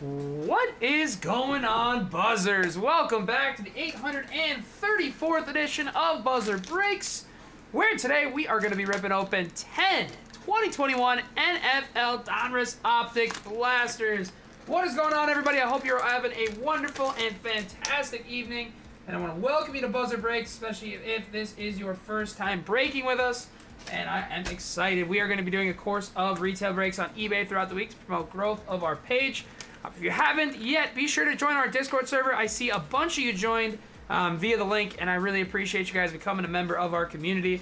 What is going on, Buzzers? Welcome back to the 834th edition of Buzzer Breaks, where today we are going to be ripping open 10 2021 NFL Donruss Optic Blasters. What is going on, everybody? I hope you're having a wonderful and fantastic evening, and I want to welcome you to Buzzer Breaks, especially if this is your first time breaking with us. And I am excited. We are going to be doing a course of retail breaks on eBay throughout the week to promote growth of our page. If you haven't yet, be sure to join our Discord server. I see a bunch of you joined via the link, and I really appreciate you guys becoming a member of our community.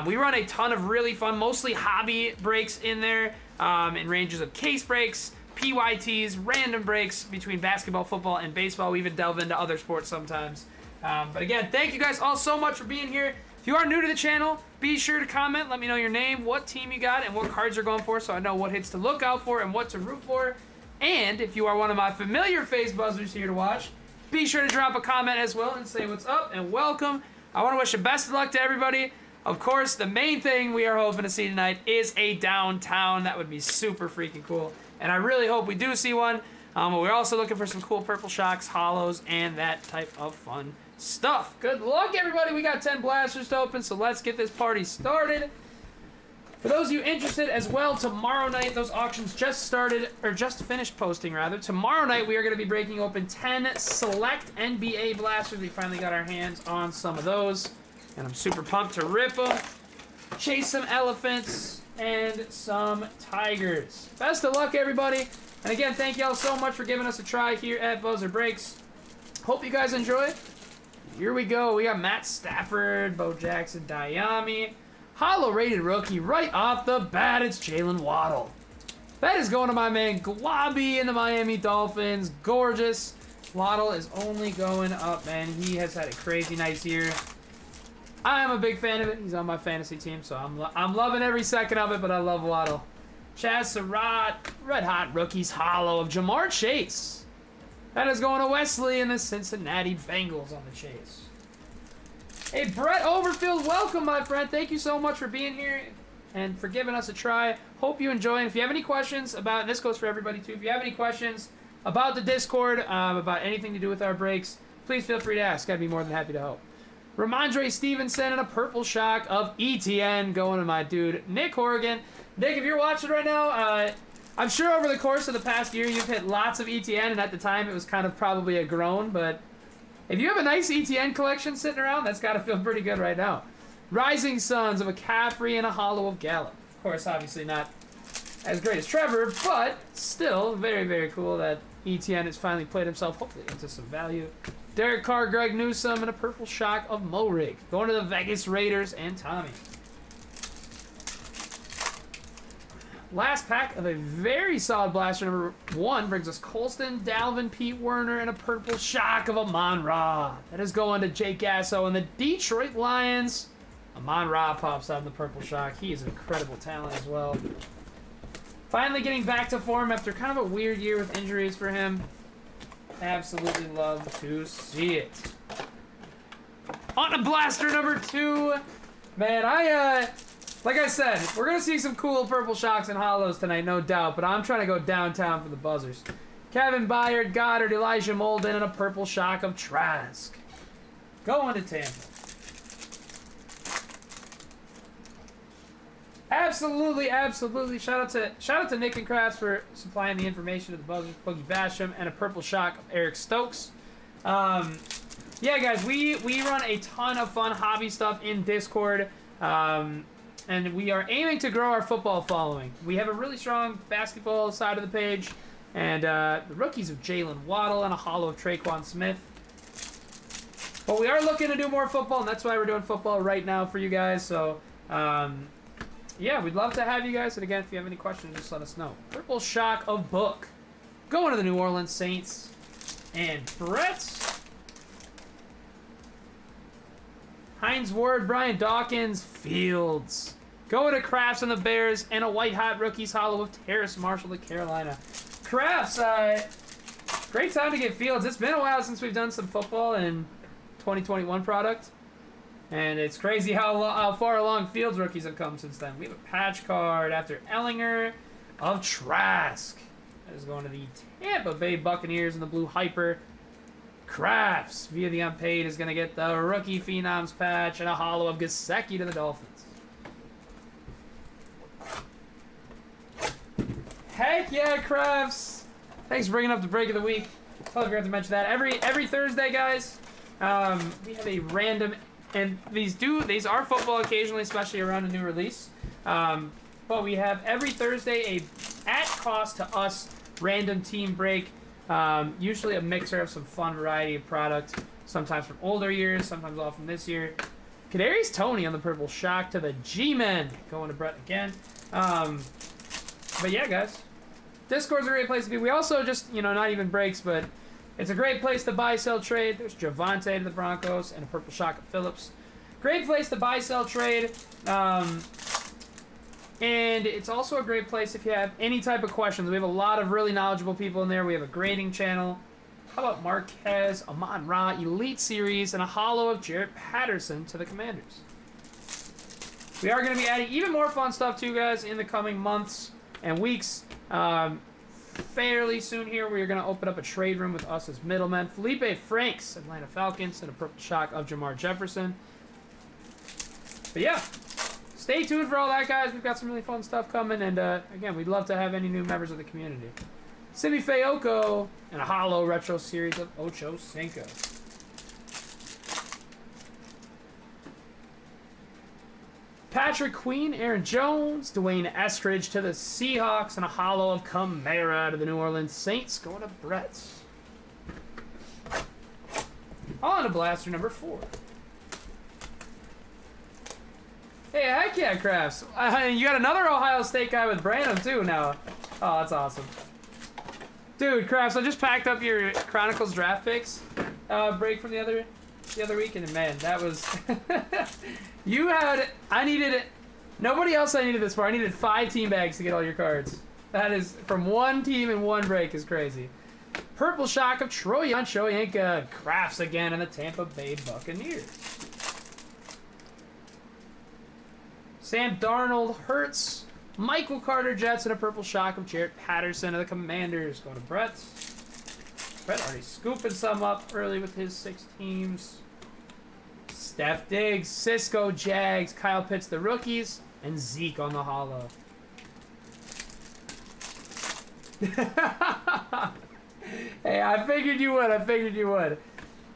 We run a ton of really fun, mostly hobby breaks in there, in ranges of case breaks, PYTs, random breaks between basketball, football, and baseball. We even delve into other sports sometimes. But again, thank you guys all so much for being here. If you are new to the channel, be sure to comment. Let me know your name, what team you got, and what cards you're going for so I know what hits to look out for and what to root for. And if you are one of my familiar face buzzers here to watch, be sure to drop a comment as well and say what's up and welcome. I want to wish the best of luck to everybody. Of course, the main thing we are hoping to see tonight is a downtown. That would be super freaking cool. And I really hope we do see one. But we're also looking for some cool purple shocks, hollows, and that type of fun stuff. Good luck, everybody. We got 10 blasters to open, so let's get this party started. For those of you interested as well, tomorrow night, those auctions just started, or just finished posting, rather. Tomorrow night, we are going to be breaking open 10 select NBA blasters. We finally got our hands on some of those, and I'm super pumped to rip them, chase some elephants, and some tigers. Best of luck, everybody. And again, thank y'all so much for giving us a try here at Buzzer Breaks. Hope you guys enjoy. Here we go. We got Matt Stafford, Bo Jackson, Diami. Hollow rated rookie right off the bat. It's Jalen Waddle. That is going to my man Globby in the Miami Dolphins. Gorgeous. Waddle is only going up, man. He has had a crazy nice year. I am a big fan of it. He's on my fantasy team, so I'm loving every second of it, but I love Waddle. Chaz Surratt, red hot rookies hollow of Jamar Chase. That is going to Wesley and the Cincinnati Bengals on the chase. Hey, Brett Overfield, welcome, my friend. Thank you so much for being here and for giving us a try. Hope you enjoy. And if you have any questions about, and this goes for everybody too, if you have any questions about the Discord, about anything to do with our breaks, please feel free to ask. I'd be more than happy to help. Ramondre Stevenson and a purple shock of ETN going to my dude, Nick Horrigan. Nick, if you're watching right now, I'm sure over the course of the past year you've hit lots of ETN, and at the time it was kind of probably a groan, but if you have a nice ETN collection sitting around, that's got to feel pretty good right now. Rising Suns of a McCaffrey and a hollow of Gallup. Of course, obviously not as great as Trevor, but still very, very cool that ETN has finally played himself, hopefully, into some value. Derek Carr, Greg Newsome, and a purple shock of Morig. Going to the Vegas Raiders and Tommy. Last pack of a very solid blaster, number 1, brings us Colston, Dalvin, Pete Werner, and a purple shock of Amon-Ra. That is going to Jake Gasso and the Detroit Lions. Amon-Ra pops out in the purple shock. He is an incredible talent as well. Finally getting back to form after kind of a weird year with injuries for him. Absolutely love to see it. On to blaster number 2. Man, like I said, we're going to see some cool purple shocks and hollows tonight, no doubt, but I'm trying to go downtown for the Buzzers. Kevin Byard, Goddard, Elijah Molden, and a purple shock of Trask. Going to Tampa. Absolutely, absolutely. Shout out to Nick and Crafts for supplying the information to the Buzzers. Boogie Basham, and a purple shock of Eric Stokes. Yeah, guys, we run a ton of fun hobby stuff in Discord. And we are aiming to grow our football following. We have a really strong basketball side of the page. And the rookies of Jalen Waddle and a hollow of Traquan Smith. But we are looking to do more football, and that's why we're doing football right now for you guys. So, yeah, we'd love to have you guys. And again, if you have any questions, just let us know. Purple shock of Book. Going to the New Orleans Saints. And Brett. Hines Ward, Brian Dawkins, Fields. Going to Crafts and the Bears, and a white hot rookies hollow of Terrace Marshall to Carolina. Crafts, great time to get Fields. It's been a while since we've done some football and 2021 product. And it's crazy how far along Fields rookies have come since then. We have a patch card after Ellinger of Trask. is going to the Tampa Bay Buccaneers in the blue hyper. Crafts, via the unpaid, is going to get the rookie Phenoms patch and a holo of Gesicki to the Dolphins. Heck yeah, Crafts! Thanks for bringing up the break of the week. Totally forgot to mention that. Every Thursday, guys, we have a random, and these are football occasionally, especially around a new release. But we have every Thursday a at cost to us random team break. Usually a mixer of some fun variety of product, sometimes from older years, sometimes all from this year. Kadarius Toney on the purple shock to the G-Men. Going to Brett again. But yeah, guys. Discord's a great place to be. We also just, not even breaks, but it's a great place to buy, sell, trade. There's Javonte to the Broncos and a purple shock of Phillips. Great place to buy, sell, trade. And it's also a great place if you have any type of questions. We have a lot of really knowledgeable people in there. We have a grading channel. How about Marquez, Amon Ra, Elite Series, and a holo of Jarrett Patterson to the Commanders. We are going to be adding even more fun stuff too, guys, in the coming months and weeks. Fairly soon here, we are going to open up a trade room with us as middlemen. Felipe Franks, Atlanta Falcons, and a purple shock of Jamar Jefferson. But yeah. Stay tuned for all that, guys. We've got some really fun stuff coming, and again, we'd love to have any new members of the community. Simi Fayoko and a holo retro series of Ocho Cinco. Patrick Queen, Aaron Jones, Dwayne Eskridge to the Seahawks, and a holo of Kamara to the New Orleans Saints. Going to Brett. On to blaster number 4. Hey, heck yeah, Crafts. You got another Ohio State guy with Branham, too, now. Oh, that's awesome. Dude, Crafts, I just packed up your Chronicles draft picks break from the other week, and man, that was... Nobody else I needed this for. I needed 5 team bags to get all your cards. That is, from one team in one break is crazy. Purple shock of Troy Yanka. Crafts again, and the Tampa Bay Buccaneers. Sam Darnold, Hurts, Michael Carter, Jets, and a purple shock of Jarrett Patterson of the Commanders. Going to Brett. Brett already scooping some up early with his 6 teams. Steph Diggs, Cisco, Jags, Kyle Pitts, the rookies, and Zeke on the holo. Hey, I figured you would.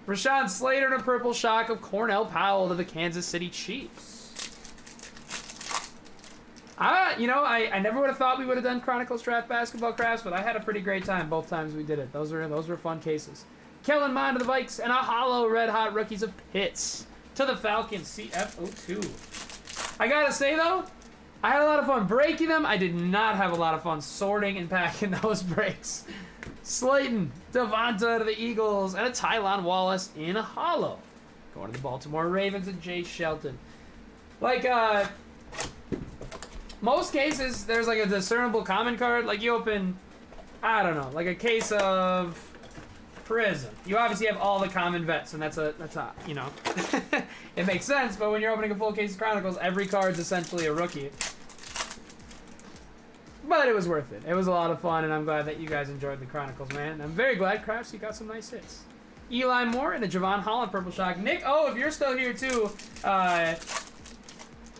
Rashawn Slater and a purple shock of Cornell Powell to the Kansas City Chiefs. I never would have thought we would have done Chronicles Draft Basketball Crafts, but I had a pretty great time both times we did it. Those were fun cases. Kellen Mond to the Vikes, and a holo red hot rookies of Pitts to the Falcons CF02. I gotta say though, I had a lot of fun breaking them. I did not have a lot of fun sorting and packing those breaks. Slayton, Devonta to the Eagles, and a Tylan Wallace in a holo. Going to the Baltimore Ravens and Jay Shelton. Most cases, there's like a discernible common card. Like you open, I don't know, like a case of Prism. You obviously have all the common vets, and that's it makes sense. But when you're opening a full case of Chronicles, every card's essentially a rookie. But it was worth it. It was a lot of fun, and I'm glad that you guys enjoyed the Chronicles, man. I'm very glad, Crafts, you got some nice hits. Eli Moore and a Javon Holland purple shock. Nick, if you're still here too,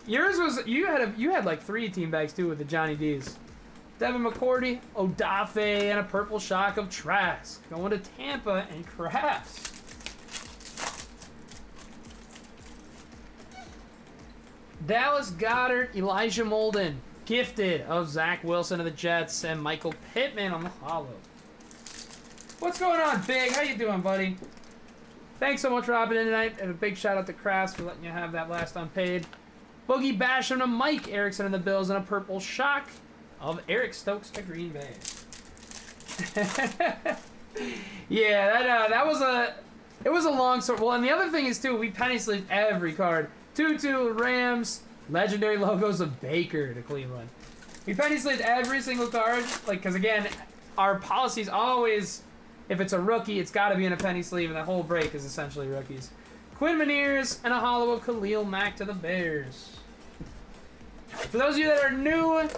yours was you had like 3 team bags too with the Johnny D's. Devin McCourty, Odafe, and a purple shock of Trask. Going to Tampa and Crafts. Dallas Goedert, Elijah Molden, gifted of Zach Wilson of the Jets, and Michael Pittman on the holo. What's going on, Big? How you doing, buddy? Thanks so much for hopping in tonight, and a big shout out to Crafts for letting you have that last unpaid. Boogie Basham to Mike Erickson and the Bills, and a purple shock of Eric Stokes to Green Bay. Yeah, it was a long sort. Well, and the other thing is too, we penny sleeved every card. Tutu, Rams, legendary logos of Baker to Cleveland. We penny sleeved every single card, because again, our policy is always, if it's a rookie, it's got to be in a penny sleeve, and the whole break is essentially rookies. Quinn Meniers and a holo of Khalil Mack to the Bears. For those of you that are new,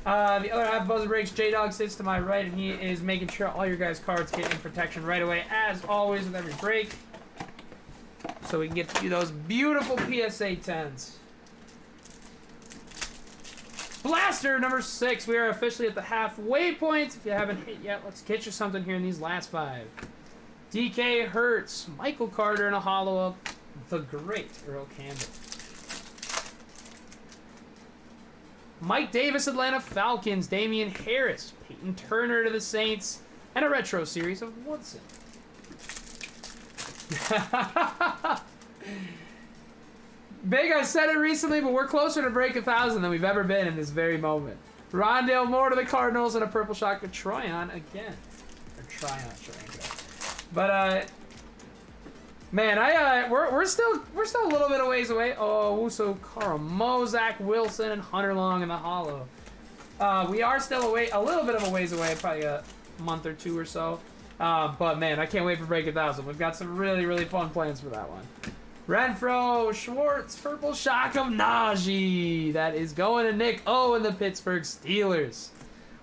The other half of Buzzer Breaks, J-Dog sits to my right, and he is making sure all your guys' cards get in protection right away, as always with every break. So we can get to those beautiful PSA 10s. Blaster number 6. We are officially at the halfway point. If you haven't hit yet, let's get you something here in these last 5. DK Hertz, Michael Carter, and a hollow up the great Earl Campbell. Mike Davis, Atlanta Falcons, Damian Harris, Peyton Turner to the Saints, and a retro series of Woodson. Big, I said it recently, but we're closer to break 1,000 than we've ever been in this very moment. Rondale Moore to the Cardinals, and a purple shock of Tryon again. Or Tryon. But man, we're still a little bit of ways away. Oh, so Karamo, Zach Wilson, and Hunter Long in the hollow. We are still a little bit of a ways away, probably a month or 2 or so. But man, I can't wait for break 1,000. We've got some really, really fun plans for that one. Renfro, Schwartz, purple shock of Najee. That is going to Nick O in the Pittsburgh Steelers.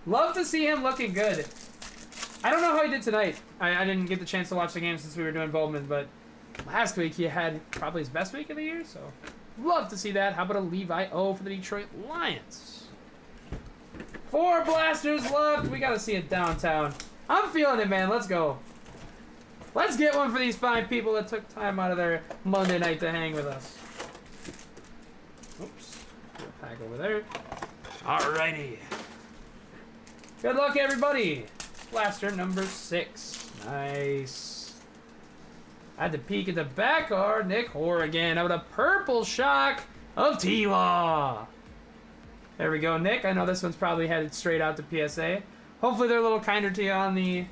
Love to see him looking good. I don't know how he did tonight. I didn't get the chance to watch the game since we were doing Bowman, but last week he had probably his best week of the year, so love to see that. How about a Levi O for the Detroit Lions? 4 blasters left. We got to see it downtown. I'm feeling it, man. Let's go. Let's get one for these fine people that took time out of their Monday night to hang with us. Oops. Put a pack over there. Alrighty. Good luck, everybody. Blaster number 6. Nice. I had to peek at the back card. Nick Hoare again. Out with a purple shock of T-Law. There we go, Nick. I know this one's probably headed straight out to PSA. Hopefully they're a little kinder to you on the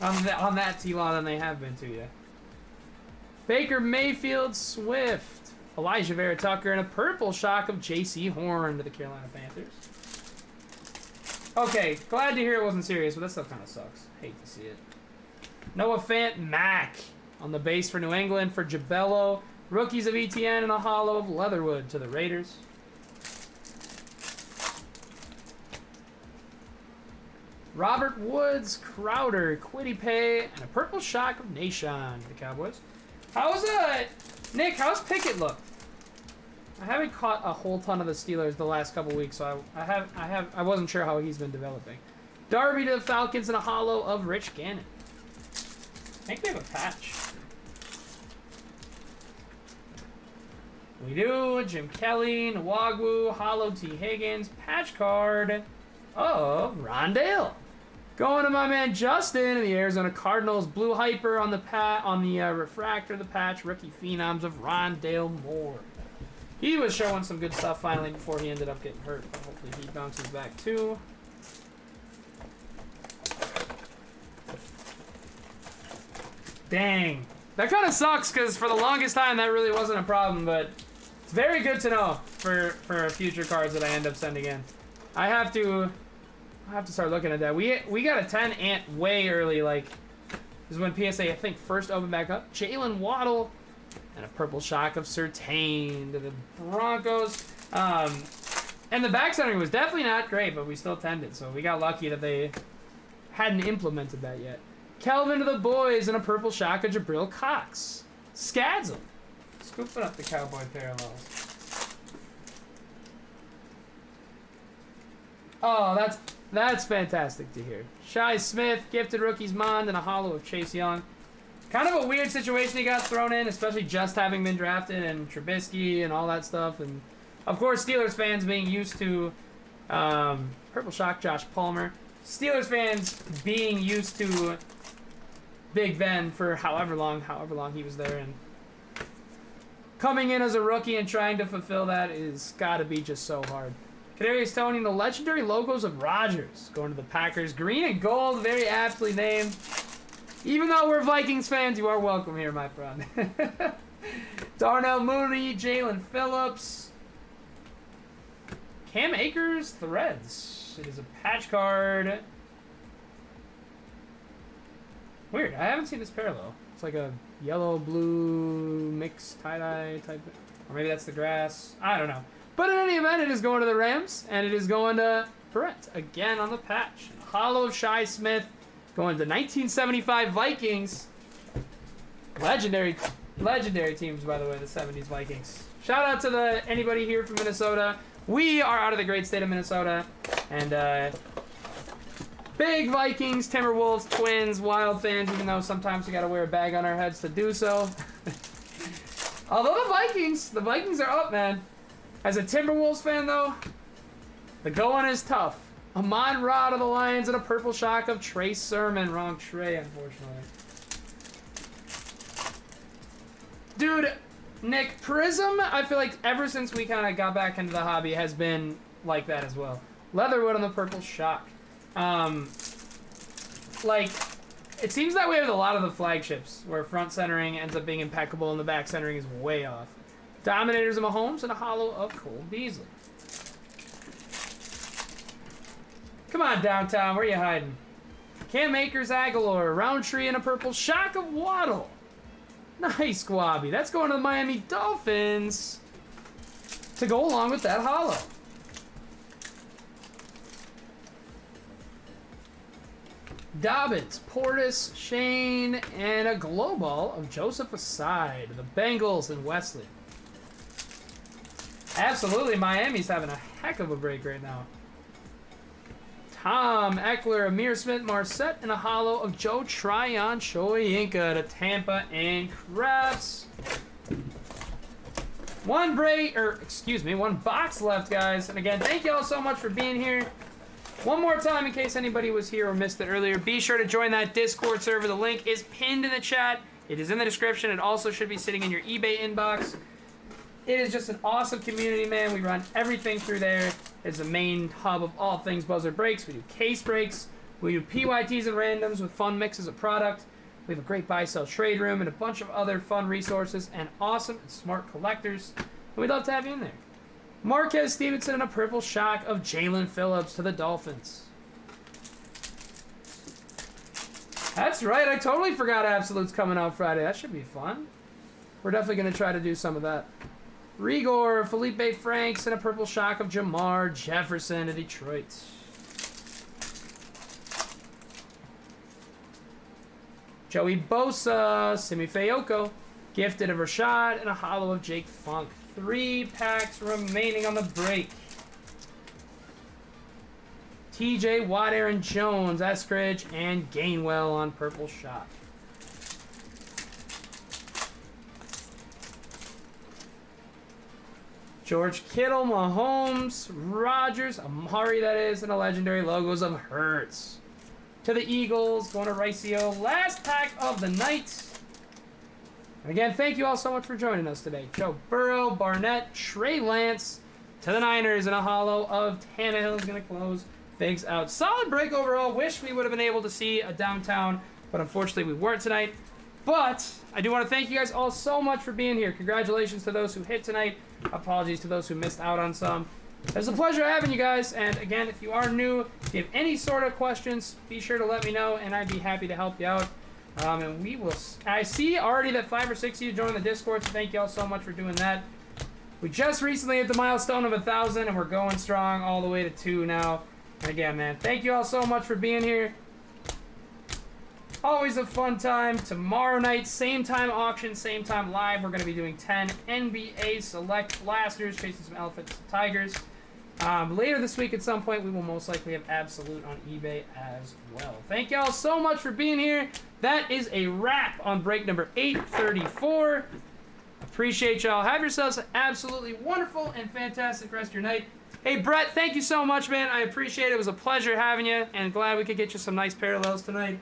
on that T-Law than they have been to you. Baker Mayfield Swift. Elijah Vera Tucker, and a purple shock of J.C. Horn to the Carolina Panthers. Okay, glad to hear it wasn't serious, but that stuff kind of sucks. Hate to see it. Noah Fant Mack on the base for New England for Jabello. Rookies of ETN and a hollow of Leatherwood to the Raiders. Robert Woods, Crowder, Quiddy Pay, and a purple shock of Nation to the Cowboys. How's Nick? How's Pickett look? I haven't caught a whole ton of the Steelers the last couple weeks, so I wasn't sure how he's been developing. Darby to the Falcons and a hollow of Rich Gannon. I think we have a patch. We do. Jim Kelly, Nwagwu, hollow T. Higgins, patch card of Rondale. Going to my man Justin in the Arizona Cardinals. Blue Hyper on the refractor, the patch. Rookie Phenoms of Rondale Moore. He was showing some good stuff finally before he ended up getting hurt. But hopefully he bounces back too. Dang. That kind of sucks because for the longest time that really wasn't a problem, but it's very good to know for future cards that I end up sending in. I have to start looking at that. We got a 10 ant way early, like this is when PSA I think first opened back up. Jalen Waddle and a purple shock of Surtain to the Broncos. And the back centering was definitely not great, but we still tended, so we got lucky that they hadn't implemented that yet. Kelvin to the boys and a purple shock of Jabril Cox. Scadsel. Scooping up the Cowboy parallels. Oh, that's fantastic to hear. Shai Smith, gifted rookies Mond, and a hollow of Chase Young. Kind of a weird situation he got thrown in, especially just having been drafted and Trubisky and all that stuff. And, of course, Steelers fans being used to purple shock Josh Palmer. Steelers fans being used to Big Ben for however long he was there, and coming in as a rookie and trying to fulfill that is got to be just so hard. Kadarius Toney, the legendary logos of Rodgers, going to the Packers. Green and gold, very aptly named. Even though we're Vikings fans, you are welcome here, my friend. Darnell Mooney, Jalen Phillips. Cam Akers, Threads. It is a patch card. Weird, I haven't seen this parallel. It's like a yellow-blue mixed tie-dye type. Or maybe that's the grass. I don't know. But in any event, it is going to the Rams, and it is going to Brett again on the patch. Hollow of Shi Smith going to 1975 Vikings. Legendary teams, by the way, the 70s Vikings. Shout out to anybody here from Minnesota. We are out of the great state of Minnesota, and big Vikings, Timberwolves, Twins, Wild fans, even though sometimes we got to wear a bag on our heads to do so. Although the Vikings are up, man. As a Timberwolves fan, though, the going is tough. Amon Ra of the Lions and a purple shock of Trey Sermon. Wrong Trey, unfortunately. Dude, Nick, Prism, I feel like ever since we kind of got back into the hobby, has been like that as well. Leatherwood on the purple shock. Like, it seems that way with a lot of the flagships, where front centering ends up being impeccable and the back centering is way off. Dominators of Mahomes and a hollow of Cole Beasley. Come on, downtown, where you hiding? Cam Akers, Aguilar, Roundtree, and a purple shock of Waddle. Nice, Guabi. That's going to the Miami Dolphins to go along with that hollow. Dobbins, Portis, Shane, and a glow ball of Joseph Aside. The Bengals and Wesley. Absolutely, Miami's having a heck of a break right now. Tom, Eckler, Amir Smith, Marset, and a hollow of Joe Tryon Shoyinka to Tampa and Crafts. One box left, guys. And again, thank you all so much for being here. One more time, in case anybody was here or missed it earlier, be sure to join that Discord server. The link is pinned in the chat. It is in the description. It also should be sitting in your eBay inbox. It is just an awesome community, man. We run everything through there. It's the main hub of all things Buzzer Breaks. We do case breaks. We do PYTs and randoms with fun mixes of product. We have a great buy-sell trade room and a bunch of other fun resources and awesome and smart collectors. And we'd love to have you in there. Marquez Stevenson and a purple shock of Jalen Phillips to the Dolphins. That's right. I totally forgot Absolute's coming out Friday. That should be fun. We're definitely going to try to do some of that. Rigor, Felipe Franks, and a purple shock of Jamar Jefferson to Detroit. Joey Bosa, Simi Fayoko, gifted of Rashad, and a hollow of Jake Funk. 3 packs remaining on the break. TJ Watt, Aaron Jones, Eskridge, and Gainwell on purple shock. George Kittle, Mahomes, Rodgers, Amari that is, and a legendary logos of Hurts. To the Eagles, going to Ricio. Last pack of the night. And again, thank you all so much for joining us today. Joe Burrow, Barnett, Trey Lance, to the Niners, and a hollow of Tannehill is going to close things out. Solid break overall. Wish we would have been able to see a downtown, but unfortunately we weren't tonight. But I do want to thank you guys all so much for being here. Congratulations to those who hit tonight. Apologies to those who missed out on some. It was a pleasure having you guys. And again, if you are new, if you have any sort of questions, be sure to let me know, and I'd be happy to help you out. And we will. I see already that 5 or 6 of you joined the Discord, so thank you all so much for doing that. We just recently hit the milestone of 1,000, and we're going strong all the way to 2 now. And again, man, thank you all so much for being here. Always a fun time. Tomorrow night, same time auction, same time live. We're going to be doing 10 NBA Select Blasters, chasing some elephants and tigers. Later this week at some point, we will most likely have Absolute on eBay as well. Thank y'all so much for being here. That is a wrap on break number 834. Appreciate y'all. Have yourselves an absolutely wonderful and fantastic rest of your night. Hey, Brett, thank you so much, man. I appreciate it. It was a pleasure having you, and glad we could get you some nice parallels tonight.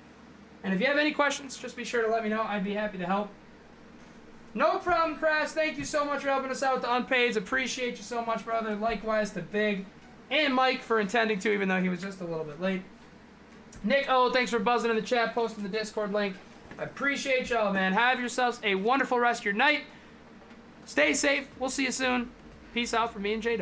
And if you have any questions, just be sure to let me know. I'd be happy to help. No problem, Crafts. Thank you so much for helping us out with the unpaids. Appreciate you so much, brother. Likewise to Big and Mike for intending to, even though he was just a little bit late. Nick, thanks for buzzing in the chat, posting the Discord link. I appreciate y'all, man. Have yourselves a wonderful rest of your night. Stay safe. We'll see you soon. Peace out from me and J-Dub.